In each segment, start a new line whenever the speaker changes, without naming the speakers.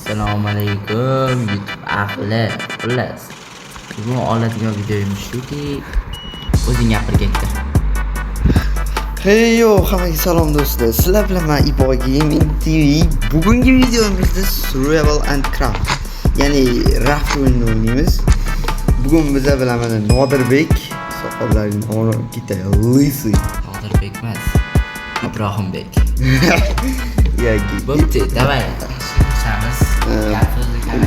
Assalomu alaykum YouTube ahli. Xullas, bugun oladigan videomiz shuki, o'zing gapirganda.
Hey yo, hammaga salom do'stlar. Sizlar bilan men Ibo Gaming TV. Bugungi videomizda Survival and Craft, ya'ni raft o'yinini o'ynaymiz. Bugun bizlar bilan mana Nodirbek, soqollarini o'rab ketay. Lisi.
Nodirbek emas, Ibrohimbek.
Ya,
bo'pti, davay. Shamiz.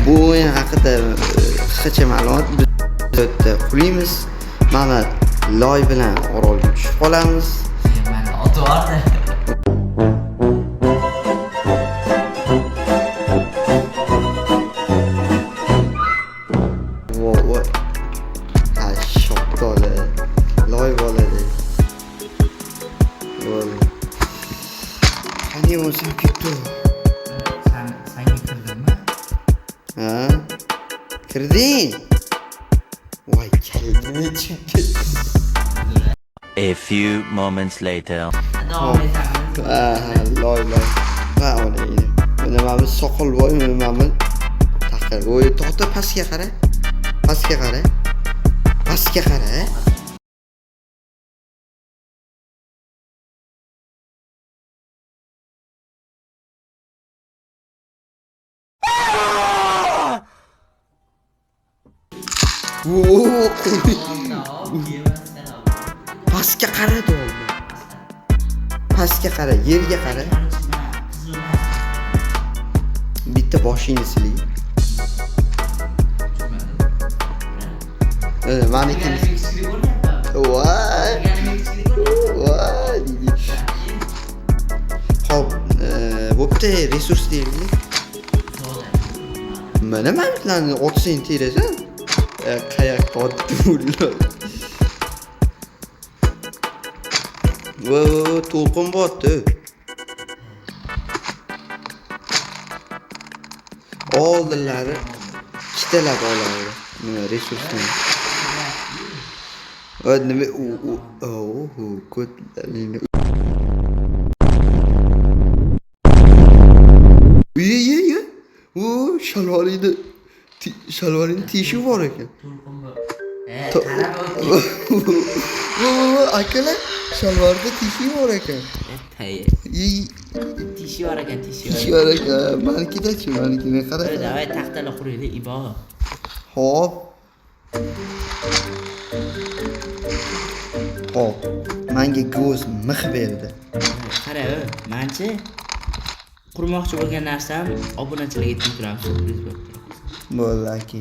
Bu o'yin haqida qisqacha ma'lumot bizda quramiz. Mana loy bilan orolga tushib qolamiz.
Mana otovardi.
Voy. Ha, shokdoli. Loy bo'ladi. Voy. Qani o'zim ketdi.
Senga kirdingmi?
Ha? Kirding? Voy, kaldimi chiqdi.
A few moments later.
Davom etamiz.
Loy. Va o'ynaydi. Mana biz soqol voy, mana taqir. Voy, to'xta, pastga qara. Pastga qara. Pastga qara. Pastga qara do'g'ri. Pastga qara, yerga qara. Bitta boshingni siling. Manikini. Voy. Xo'p, bo'pti, resurs deylik. Mana bilan 30 sent terasan. Qayoqqa otdi? Voy, to'lqin botdi. Oldinlari ikkitalab oladi. Nima resursni? Va nima ko'tlaringni. Ye. Shalvaringni tishi bor ekan. Akalar, shalvarda tishi bor ekan.
Tishi bor ekan.
Manikida-chi, manikini qara.
Davay taxtalar quraylik, Ibo.
Xo'p. Menga go'z mix berdi.
Qara, menchi qurmoqchi bo'lgan narsam obunachilarga yetib turamiz, surpriz bo'lib turibdi.
Bo'laki.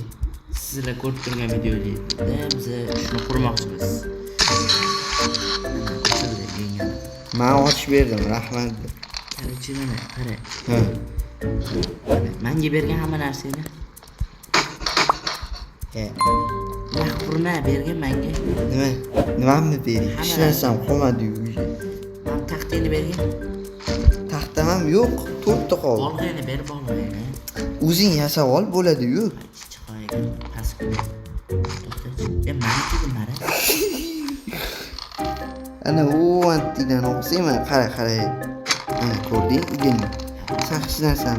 Sizlar ko'rib turgan videolarda biz shuni qurmoqchimiz.
Men ochib berdim, rahmat.
Qarachi mana, qara.
Ha.
Menga bergan hamma narsani. Mahqurna bergan menga.
Nimani bering? Hech narsam qolmadi-yu.
Men taxtini bergan.
Taxtam ham yo'q, to'rtta qoldi.
Olg'ini berib olg'ini.
O'zing yasab ol, bo'ladi-yu.
Chiqaygan pastga. To'xtachi. Meniki mara.
Ana u antidan o'qsayman, qara. Mana ko'rding, uyingni. Hech narsam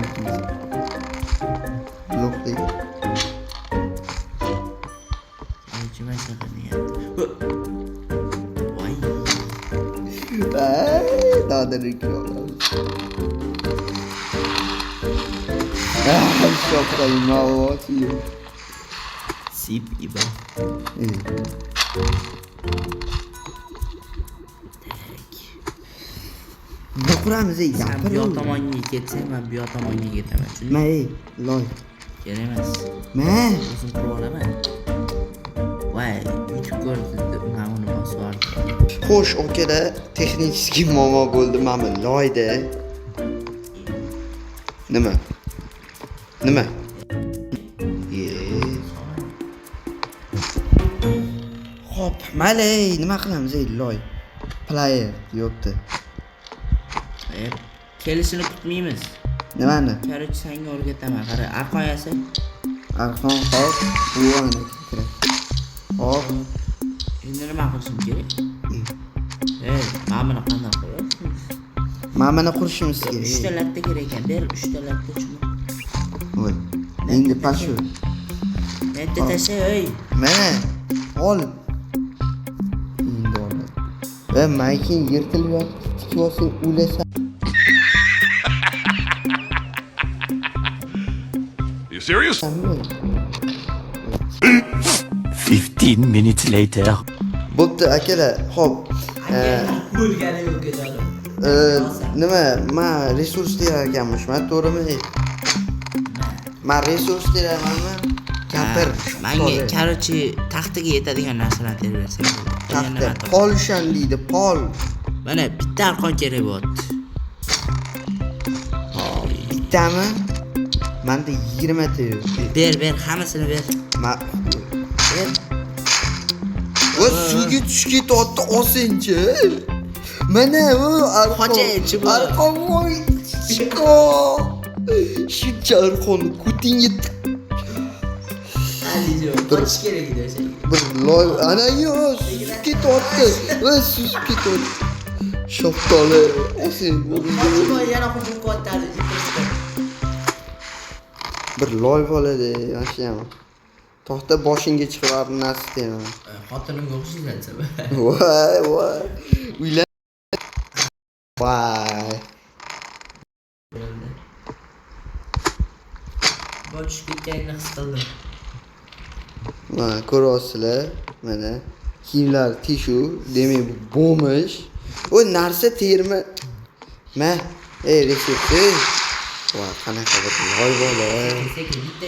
yo'q deydi.
Aychima shaqani. Voy.
Nodirbek olamiz. Shokdol mavoti.
Sip Ibo.
Nima quramiz ey?
Sen bu yoq tomonga ketsang, men bu yoq tomonga ketaman.
Ey, loy.
Kerak emas. O'zim qurib olaman. Voy, YouTube ko'rdi, men uni bosib oldim.
Xo'sh, okalar, texnik muammo bo'ldi mana loyda. Nima? Xo'p, malay, nima qilamiz ey loy? Player yo'qdi.
Kelishini kutmaymiz.
Nimani?
Korchi senga o'rgataman. Qara, arqon yasa.
Arqon hop, bu ana kira. Hop.
Endi nima qilishim kerak? Mana buni qanday qo'yasiz?
Mana qurishimiz kerak.
3 ta latta kerak ekan. Ber 3 ta latta chumi.
Voy. Endi pashu.
Bitta tasha ey.
Mana ol. Endi ol. Va maykin yirtilib yotibdi, tikib olsang o'lasan.
You serious?
15 minutes later.
Bo'pti akalar, xo'p.
Bo'lgani yo'q ekan.
Nima, men resurs terar ekanman, to'g'rimi? Men resurs teramanmi? Kapir.
Menga короче taxtaga yetadigan narsalarni terib bersang bo'ladi.
Taxta polshan deydi, pol.
Mana bitta arqon kerak bo'lyapti.
Bittami? Menda 20 ta yo'q.
Ber, hammasini ber.
Men
Ber.
va suvga tushib ketyapti, olsinchi. Mana u arqon.
Xo'jayichi bu.
Arqon voy. Shuncha arqonni ko'tingga
Alijo, qochish kerak edi o'sha.
bir loy ana yo suzib ketyapti. Va suzib ketyapti. Shoftoli. Osin.
Qochib yana hujum qilyapti.
Bir loy bo'ladi, yaxshiyam. To'xta boshingga chiqib narsa deyman.
Xotinimga o'xshaysan.
Voy. Uylan. Voy.
Bosh ketganini his qildim.
Mana ko'ryapsizlar, mana kiyimlar tishu, demak bu bo'mish. O narsa terma. Ma, resept. Voy, qanaqa bir loy bola.
Sekin bitta.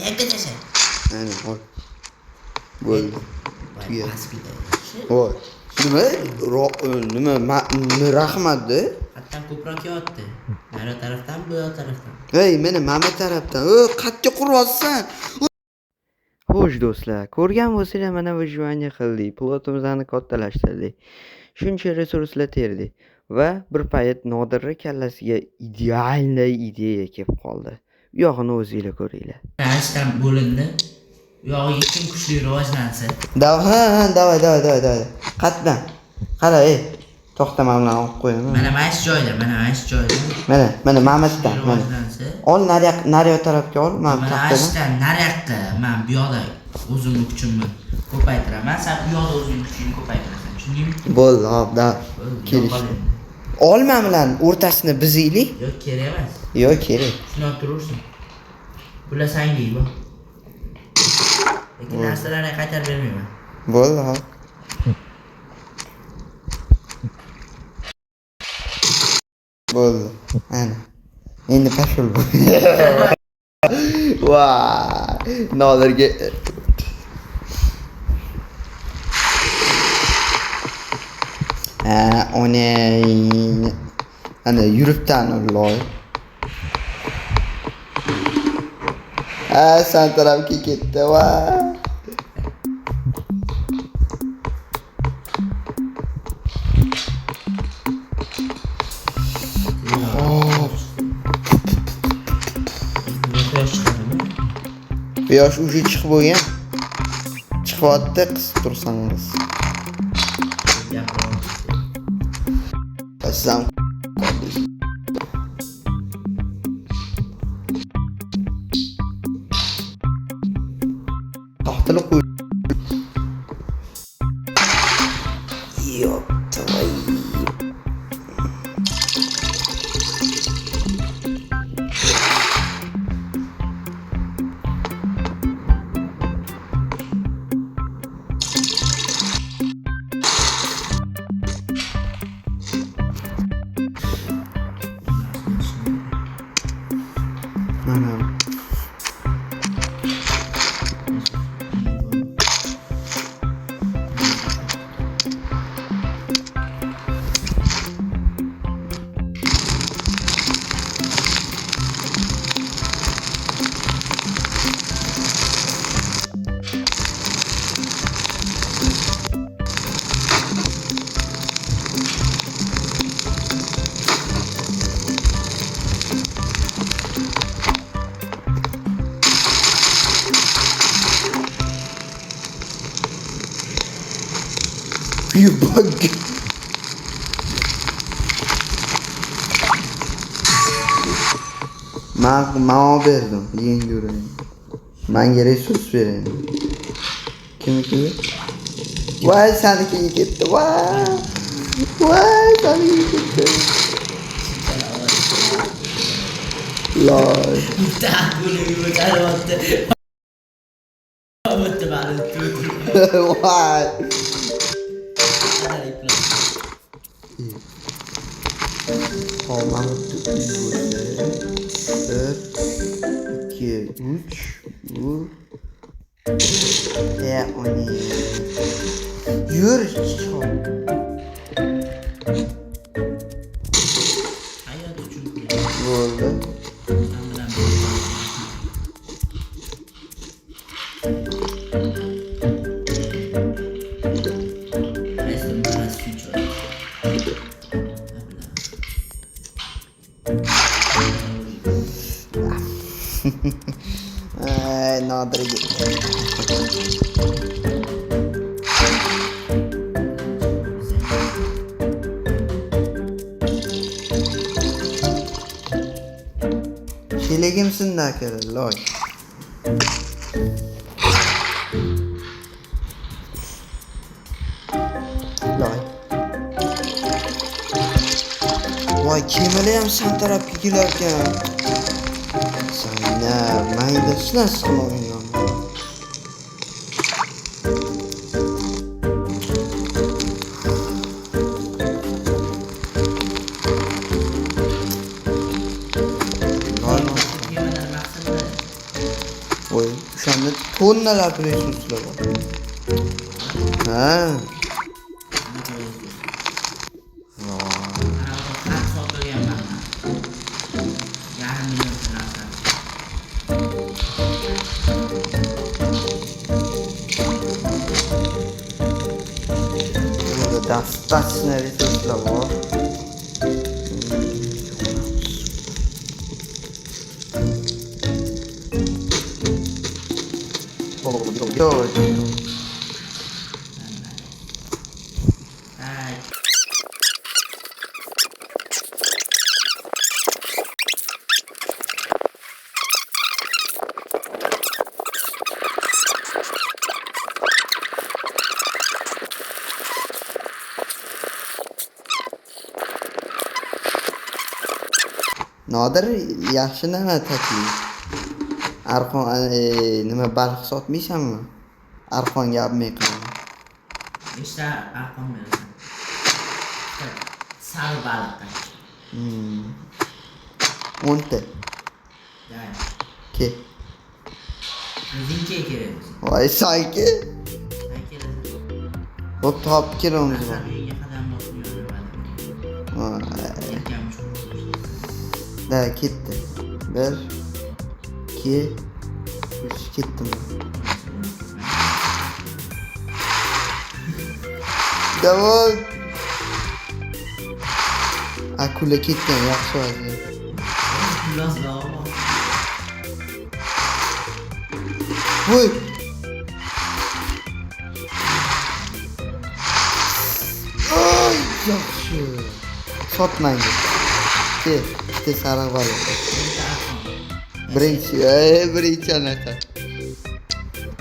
Etti tasha.
Ana, ol. Bo'ldi. Tuya.
Aspida.
Voy. Nima rahmat-da.
Hattan ko'proq yotdi. Nari tarafdan, bu tarafdan.
Hey, meni mana tarafdan. Qatga quryapsan. Xo'sh do'stlar, ko'rgan bo'lsanglar mana bu juvanga qildik. Plotimizni kattalashtirdik. Shuncha resurslar terdik va bir payt Nodirra kallasiga idealniy ideya kelib qoldi. Bu yog'ini o'zingizlar ko'ringlar.
Ashdan bo'lindi. U yog'iga kim kuchli rivojlansa.
Davay. Qatdan. Qara, to'xta, men bilan olib qo'yaman.
Mana shu joyda.
Mana Mamatdan, mana. Ol nariyoq tarafga ol, men
Mana
taxtadan.
ashdan nariyoqqa men bu yoqda o'zimni kuchimni ko'paytiraman. Sen bu yoqda o'zing kuchingni ko'paytirasan. Tushundingmi?
Bo'ldi, hop, da. Kelishdi. Olma bilan o'rtasini bizaylik.
Yo'q, kerak emas.
Yo'q, kerak.
Shuni turursan. Bular sanga bu. Lekin narsalarni qaytarib bermayman.
Bo'ldi, hop. Bo'ldi. Ana. Endi pashul bu. Voy. Nodirga ona ana yuribdan loy. San tarafga ketdi va Quyosh уже chiqib bo'lgan. Chiqyapti, qisib tursangiz. Qasam. Taxtini qo'y. Yo'q, tavay. Mana. You bug. Men berdim, yengi urayım. Menga resurs berayım. Kimniki? Voy, senikiga ketdi. Voy, senikiga ketdi. Loy.
Tak bunu chalapti. Bitta bari tutib.
Voy. Olmam bir, iki, üç, vur. Oni. Yur.
Hayat uchun
Bo'ldi.
sen bilan Resim biraz suç
Ay, Nodir gitti. Çelegimsin de akıllı, loy. Loy. Voy, kemaliyam sen tarafga kelarkan. Sen ne, mayda shunaqa qilmayman.
yemeler maqsadda
Oy, o'shanda tonnalar resurslar bor. Ha.
qat sotilgan yarim million narsa.
Burada достаточно resurslar bor. Yo,
Ay,
Nodir yaxshi nima taklif? Arqon nima baliq sotmaysanmi? Arqonga olmay qolaman.
işte arqon berasan. İşte sarı balıkta.
10 ta.
Yani
Ke.
O'zingga kerak.
Voy, sanki.
Sen kelasan.
Hop, topib kelamiz bor.
Asal uyga qadam bosib yuraveradi.
Voy.
Yelkam shu.
Da ketdi. 1 2 3 ketdim. Davom. Akula ketgan, yaxshi vaziyat.
Biraz daha var.
Voy. Ay, yaxshi. Sotmaydi. Bitta sariq baliq. Birinchi anaqa.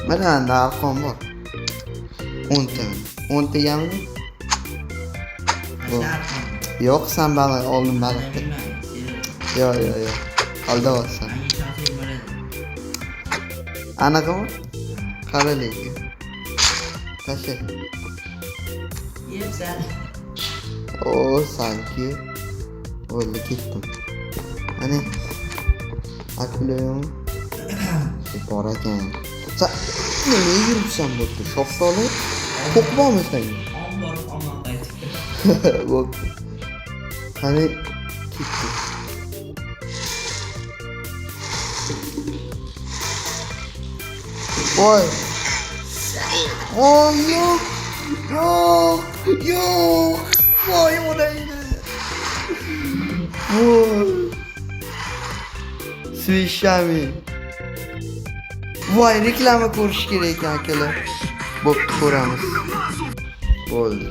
Mana anda arqon bor. 10 ta. 10 tagami?
Kaçta arqon?
Yo'q, sen baliq oldin baliqni. Yo'q. Aldayapsan.
Hangi şansı bo'ladi?
Anaqami? Qara lekin. Tasha.
Yepsan.
Oh, thank you. Bo'ldi, ketdim. Mana akulayam bor ekan. Sen nima yuribsan bu yerda? Shoftoli to'q bormi senga?
Ombor omon qaytib.
Bo'pti. Qani ketdi. Voy. Voy, yo'q. Voy, o'laydi. Voy. Swishami. Voy, reklama ko'rish kerak ekan akalar. Bo'pti, ko'ramiz. Bo'ldi.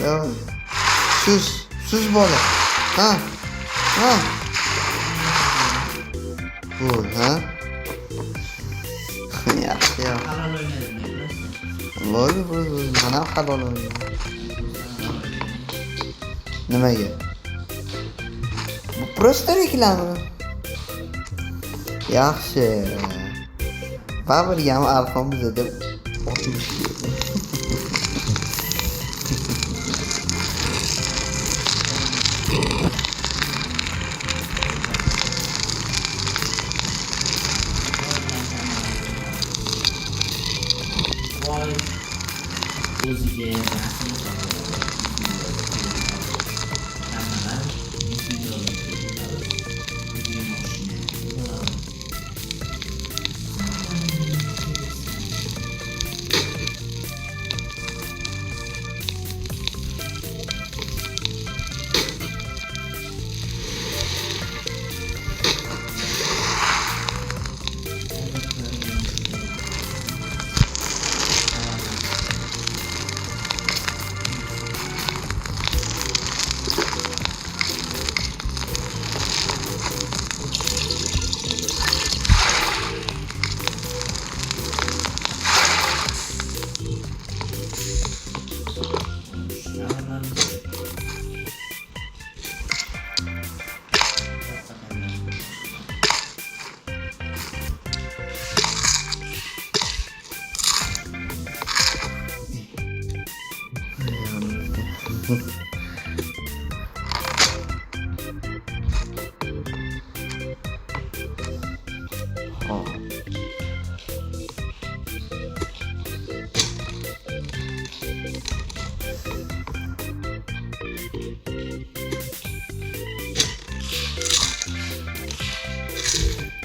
Davay. Sus bola. Ha. Bu, ha? Yaxshi.
Halol o'ynadim bilasizmi?
Voy, mana halol o'yin. Nimaga? Bu prosta reklama. Yaxshi. Babilgam arqon bizada 60.
Voy o'ziga rasm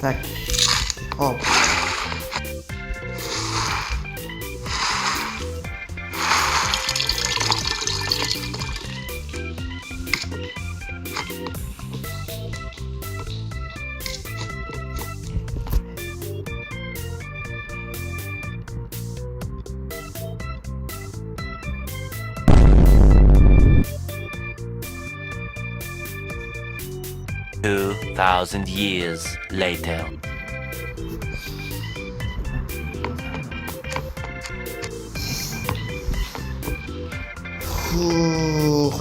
Tak. Hop.
Two thousand years later.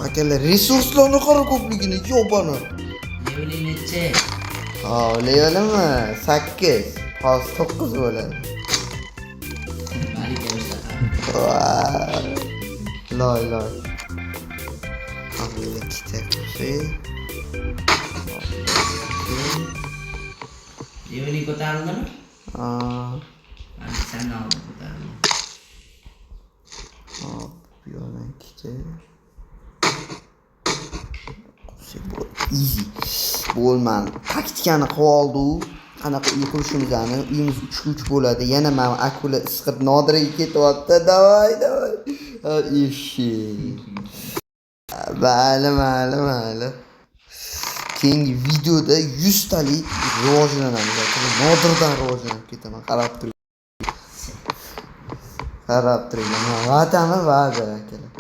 Akalar resurslarni qara ko'pligini yopani.
Leveli necha?
Ha, levelimi? 8. Hozir 9 bo'ladi.
Malika o'sha.
Loy. Hamla kitab qo'y.
Leveli ko'tarildimi?
Ha,
Sen oldin ko'tarildi.
hop, bu yoqdan kitab. Easy. Bo'lman. Taktikani qilib oldi. Qanaqa uy qurishimizni, uyimiz 3 bo'ladi. Yana men akula isqib Nodiraga ketyapti. Davay. Eshik. Mayli. Keyingi videoda 100 talik rivojlanamiz. Nodirdan rivojlanib ketaman. Qarab turing. Va'dami va'da akalar.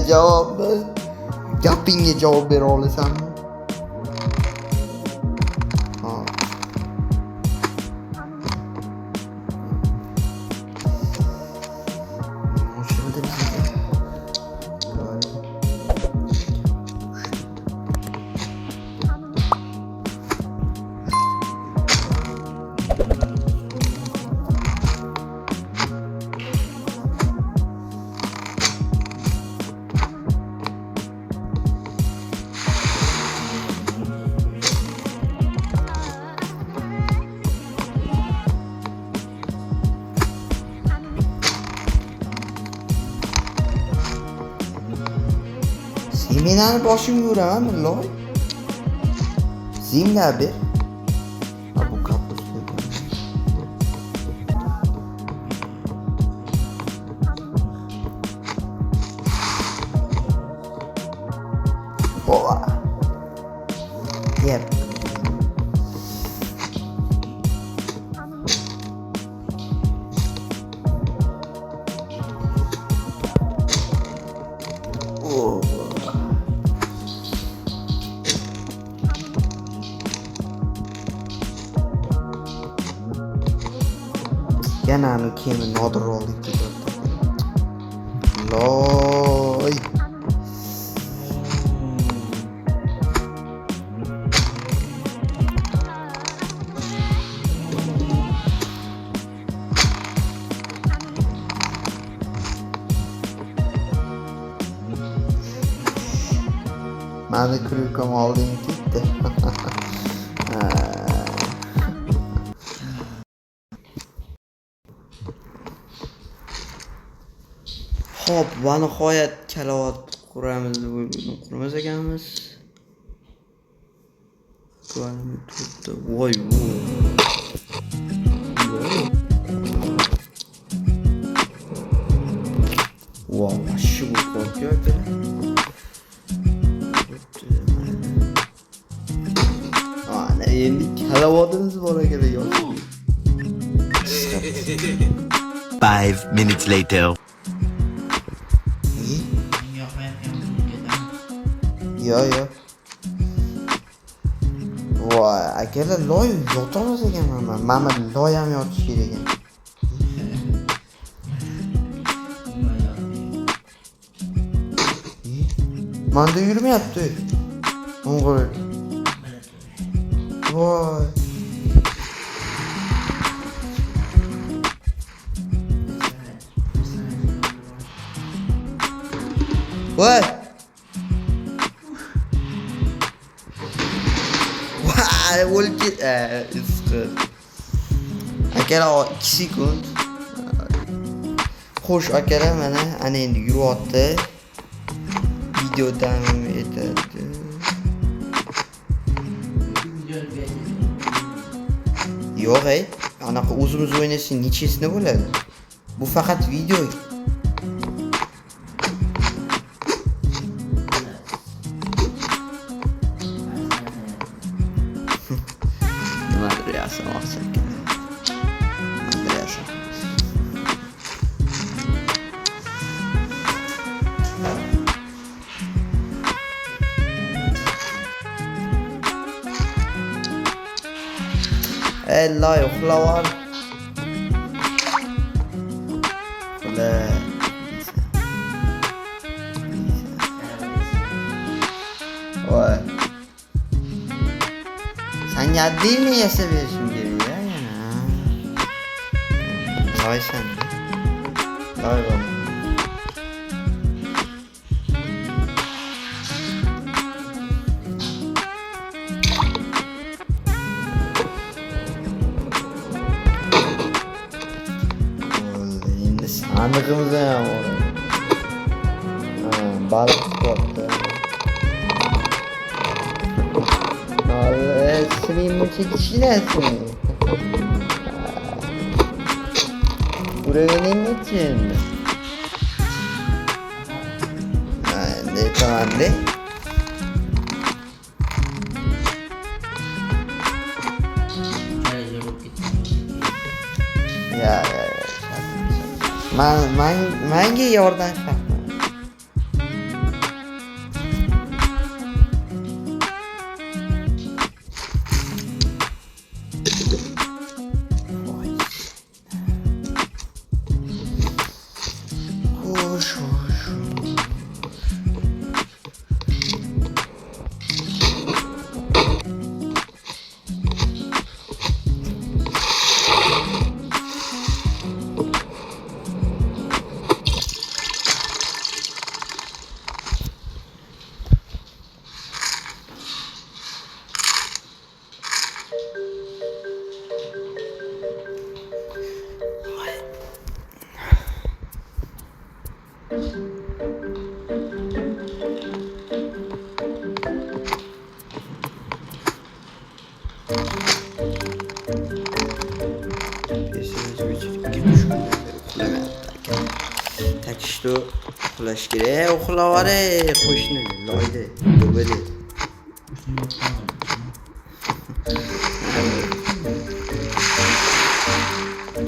Javobni gapingga javob bera olasanmi? Ha. O'shanda bizga Seminarni boshimga uramanmi, loy? Zimla ber. Bu kapusta. Ola. Yer. Yana anu kiyimi nodir oldik deb. Loy. Mani kryukam olding ketdi. Xo'p, va nihoyat kalovat quramiz deb qurmas ekanmiz. Voy, wow, shu qo'rqyo aka. Ana endi kalavatimiz bor ekan yo'q.
5 minutes later.
Yo. Voy, akalar loy yotolmas ekanman. Mana loy ham yotish kerak ekan. Manda yurmayapti. O'ng'il. Voy. Voy. Voy, o'lib isqi. Akalar 2 sekund. Xo'sh, akalar mana ana endi yuryapti. Video davom etadi. Yo'q, anaqa o'zimiz o'ynasang nechesini bo'ladi? Bu faqat video. Madrasa olsak. Madrasa. Ella uxlavar. Voy. Sen yaddingmi yasab berishim kerak yana. Loysan. Loy bor. Sandıkımızda ya oraya. Balık sportu. Allah, suyun çekişi nesin? Buraya ne için? Ne tamam de? Ya. Menga yordam shart. Takishdi uxlash kerak. Uxlavore qo'shni loyda do'badi.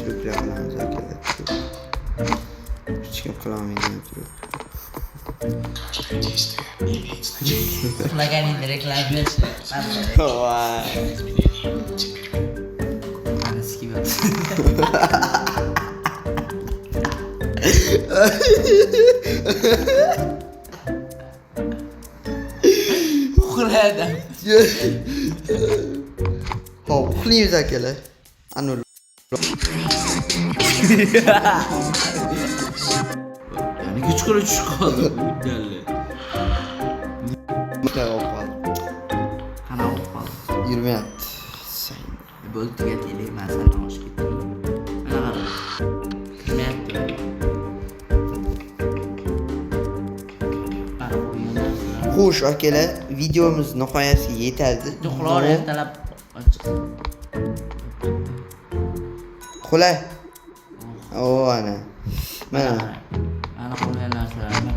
Turklarimiz akalar. Hech kim qilolmaydi turk.
Uxlaganing reklama bersa.
Voy.
Ana skip. Uxladim.
Hop, uxlaymiz akalar. Anur.
Yani kuch qilib tushib qoldi. Dalli. Qana olib qoldi.
Yurmayapti. Sen.
Bo'ldi tugataylik, men sendan oshib ketdim. Mana qara. Kirmayapti.
Xo'sh, akalar, videomiz nihoyasiga yetadi.
Uxlar ertalab
Qulay. Ana. Mana
ana qo'ygan narsalar mana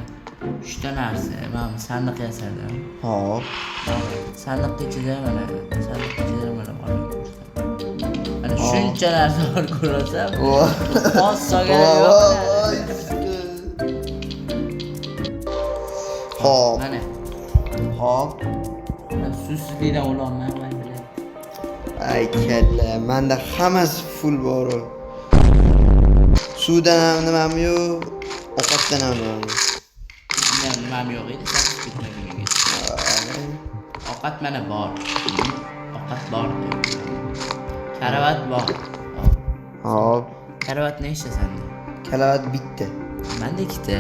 3 ta narsa. Mana sandiq yasadim.
hop.
Sandiq ichida mana mana bor. Mana shuncha narsa bor ko'rasam. Hozir so'ga yo'q.
Hop.
Mana
Hop.
suvsizlikdan o'lolmayman.
Ay kalla, menda hammasi full bor. Suvdan ham nimam yo'q, ovqatdan ham nimam yo'q.
Mendan nimam yo'q edi, sen ketmagan. Ovqat mana bor. Ovqat bor. Karavat bor.
Hop.
Karavat nechta senda?
Kalavat bitta.
Menda ikkita.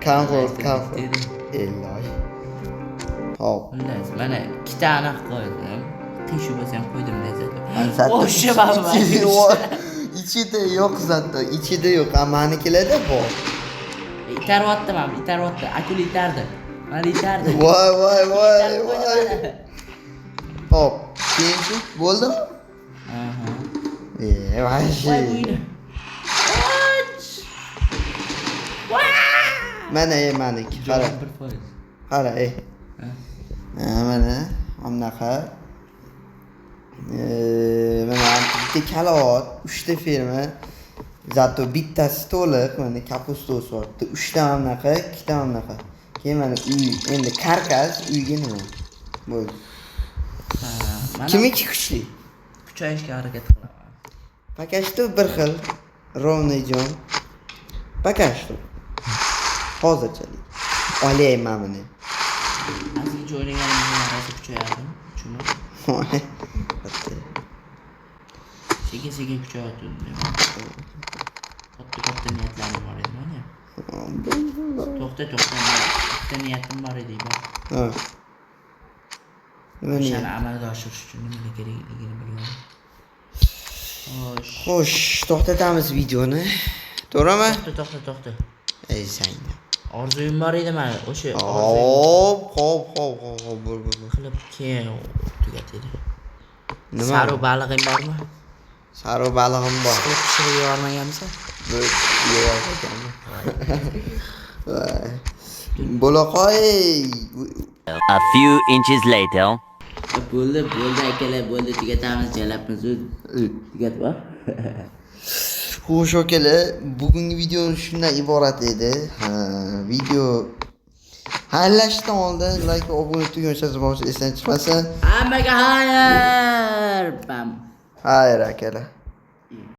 Komfort. Elloy. Hop.
Xullas, mana ikkita aniq qo'ydim. Qiyshuv bo'lsa ham qo'ydim lezzatli.
O'sha ichida yo'q zatda, ichida yo'q. Manikilarda bor.
Itaryapti men, itaryapti. Akul itardi. Mana itardi.
Voy. Hop. Keyinchi bo'ldimi?
Aha.
Vashi. Mana maniki. Qara.
1%.
Qara, mana bunaqa. Mana bitta kalavat, 3 ta firma. Zato bittasi to'liq, mana kapustos bor. 3 ta bunaqa, 2 ta bunaqa. Keyin mana uy, endi karkas uyga nima? Bo'ldi. Kimiki kuchli?
Kuchayishga harakat qilaman.
Pakashto bir xil, ровный jon. Pakashto. Hozirchalik. Olayman buni.
Azizga o'ynaganimda rosa kuchayardim. Shuni. Sekin kuchayotdim. Katta niyatlarim bor edi mana. To'xta. Katta niyatim bor edi.
Ha.
O'shani amalga oshirish uchun nima kerakligini bilmayman.
Xo'sh, to'xtatamiz videoni. To'g'rimi?
To'xta.
Ey sen.
Orzuyim bor edi mana, o'sha
Hop, bo'l.
qilib keyin tugatadi.
Nima?
Saru balig'ing bormi?
Saru balig'im bor.
Pishirib yubormaganmisan?
Bo'laqoy.
A few inches later.
Bo'ldi akalar, bo'ldi, tugatamiz, jalabmiz. Tugatib bor.
Xo'sh akalar, bugungi video shundan iborat edi. Video haylashdan oldin like va obuna tugmachasi bosib esdan chiqmasin.
Hammaga xayr. Bam.
Xayr akalar.